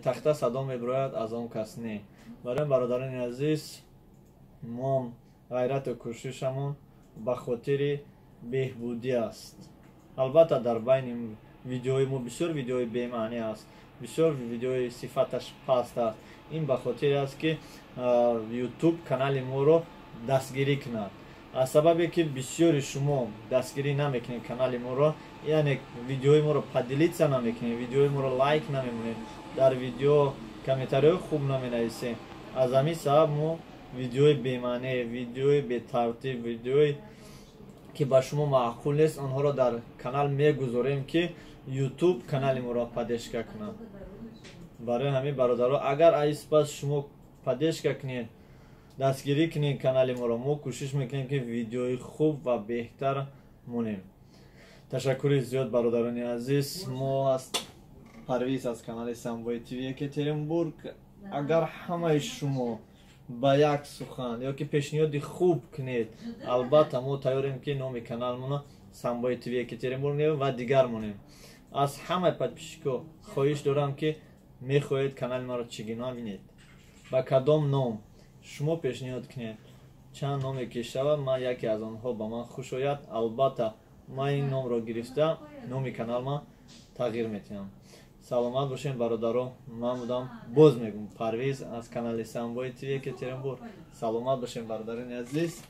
тахта садо меброяд аз он кас не. Барои бародарони азиз, мо ғайрату кӯшишамон ба хотири беҳбудӣ аст. албатта дар байни видеои мо бисёр видеои бемаънӣ аст, бисёр видеои сифаташ паст аст. ин ба хотире аст ки ютуб канали моро дастгирӣ кунад. аз сабабе ки бисёри шумо дастгирӣ намекунед канали моро, яъне видеои моро падилитса намекунед, видеои моро лайк намемонед, дар видео комментариҳои хуб наменависед. аз ҳамин сабаб мо видеои бемаъне, видеои бетартиб, видеои ки ба шумо маъқул нест, онҳоро дар канал мегузорем ки ютуб канали моро падешка кунад. барои ҳамин бародаро, агар айспас шумо падешка кунед, дастгирӣ кунед канали моро, мо кӯшиш мекунем ки видеои хуб ва беҳтар монем. ташаккури зиёд бародарони азиз. мо аз Парвиз аз канали Самбой ТВ Екатеринбург. агар ҳамаи шумо ба як сухан ё ки пешниҳоди хуб кунед, албатта мо тайёрем ки номи каналмона Самбой ТВ Екатеринбург навем ва дигар монем. аз ҳамаи подписчикҳо хоҳиш дорам ки мехоҳед канали маро чӣ гуна бинед, ба кадом ном шумо пешниҳод кунед, чанд номе ки шавад, ман яке аз онҳо ба ман хуш ояд, албатта ман ин номро гирифта номи каналма тағйир метиҳам. саломат бошед бародаро. ман будам, боз мегӯм, Парвиз аз канали Самбой ТВ Екатеринбург. саломат бошед бародарони азиз.